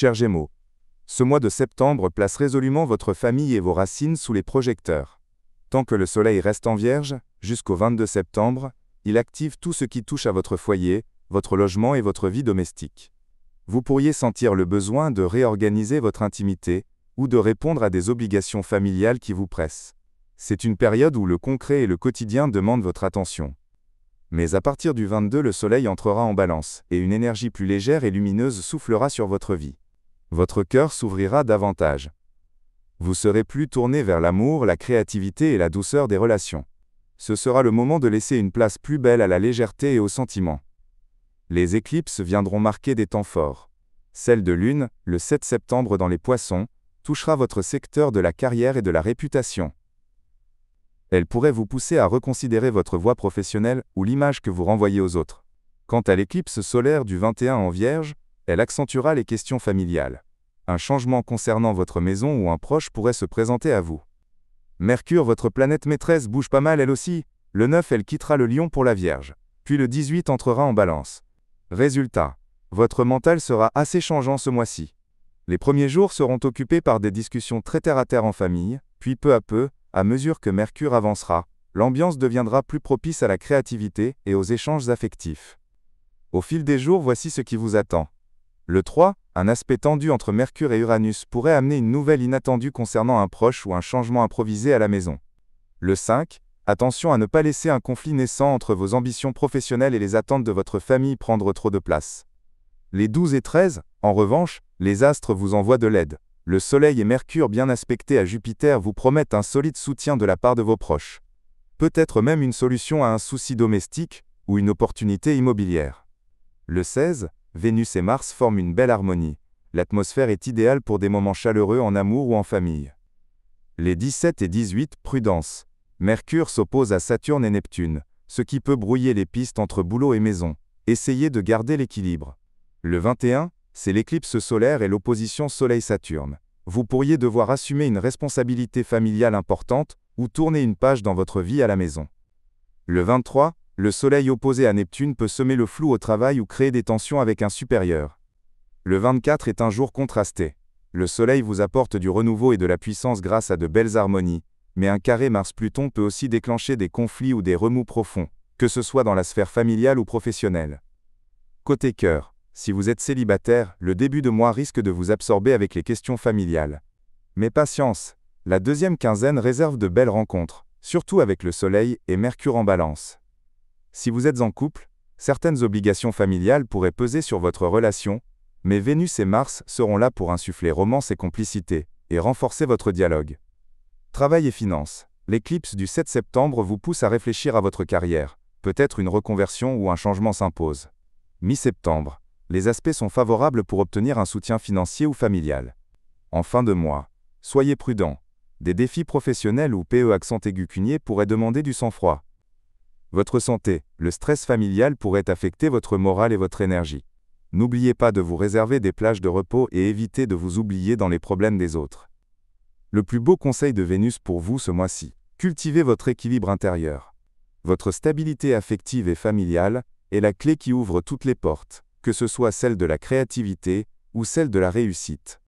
Chers Gémeaux, ce mois de septembre place résolument votre famille et vos racines sous les projecteurs. Tant que le soleil reste en Vierge, jusqu'au 22 septembre, il active tout ce qui touche à votre foyer, votre logement et votre vie domestique. Vous pourriez sentir le besoin de réorganiser votre intimité, ou de répondre à des obligations familiales qui vous pressent. C'est une période où le concret et le quotidien demandent votre attention. Mais à partir du 22, le soleil entrera en balance, et une énergie plus légère et lumineuse soufflera sur votre vie. Votre cœur s'ouvrira davantage. Vous serez plus tourné vers l'amour, la créativité et la douceur des relations. Ce sera le moment de laisser une place plus belle à la légèreté et aux sentiments. Les éclipses viendront marquer des temps forts. Celle de Lune, le 7 septembre dans les Poissons, touchera votre secteur de la carrière et de la réputation. Elle pourrait vous pousser à reconsidérer votre voie professionnelle ou l'image que vous renvoyez aux autres. Quant à l'éclipse solaire du 21 en Vierge, elle accentuera les questions familiales. Un changement concernant votre maison ou un proche pourrait se présenter à vous. Mercure, votre planète maîtresse, bouge pas mal elle aussi. Le 9, elle quittera le Lion pour la Vierge. Puis le 18 entrera en Balance. Résultat, votre mental sera assez changeant ce mois-ci. Les premiers jours seront occupés par des discussions très terre-à-terre en famille, puis peu à peu, à mesure que Mercure avancera, l'ambiance deviendra plus propice à la créativité et aux échanges affectifs. Au fil des jours, voici ce qui vous attend. Le 3, un aspect tendu entre Mercure et Uranus pourrait amener une nouvelle inattendue concernant un proche ou un changement improvisé à la maison. Le 5, attention à ne pas laisser un conflit naissant entre vos ambitions professionnelles et les attentes de votre famille prendre trop de place. Les 12 et 13, en revanche, les astres vous envoient de l'aide. Le Soleil et Mercure bien aspectés à Jupiter vous promettent un solide soutien de la part de vos proches. Peut-être même une solution à un souci domestique, ou une opportunité immobilière. Le 16, Vénus et Mars forment une belle harmonie. L'atmosphère est idéale pour des moments chaleureux en amour ou en famille. Les 17 et 18, prudence. Mercure s'oppose à Saturne et Neptune, ce qui peut brouiller les pistes entre boulot et maison. Essayez de garder l'équilibre. Le 21, c'est l'éclipse solaire et l'opposition Soleil-Saturne. Vous pourriez devoir assumer une responsabilité familiale importante, ou tourner une page dans votre vie à la maison. Le 23, le Soleil opposé à Neptune peut semer le flou au travail ou créer des tensions avec un supérieur. Le 24 est un jour contrasté. Le Soleil vous apporte du renouveau et de la puissance grâce à de belles harmonies, mais un carré Mars-Pluton peut aussi déclencher des conflits ou des remous profonds, que ce soit dans la sphère familiale ou professionnelle. Côté cœur, si vous êtes célibataire, le début de mois risque de vous absorber avec les questions familiales. Mais patience, la deuxième quinzaine réserve de belles rencontres, surtout avec le Soleil et Mercure en Balance. Si vous êtes en couple, certaines obligations familiales pourraient peser sur votre relation, mais Vénus et Mars seront là pour insuffler romance et complicité, et renforcer votre dialogue. Travail et finances. L'éclipse du 7 septembre vous pousse à réfléchir à votre carrière. Peut-être une reconversion ou un changement s'impose. Mi-septembre. Les aspects sont favorables pour obtenir un soutien financier ou familial. En fin de mois, soyez prudent. Des défis professionnels ou accent aigu cunier pourraient demander du sang-froid. Votre santé, le stress familial pourrait affecter votre morale et votre énergie. N'oubliez pas de vous réserver des plages de repos et évitez de vous oublier dans les problèmes des autres. Le plus beau conseil de Vénus pour vous ce mois-ci, cultivez votre équilibre intérieur. Votre stabilité affective et familiale est la clé qui ouvre toutes les portes, que ce soit celle de la créativité ou celle de la réussite.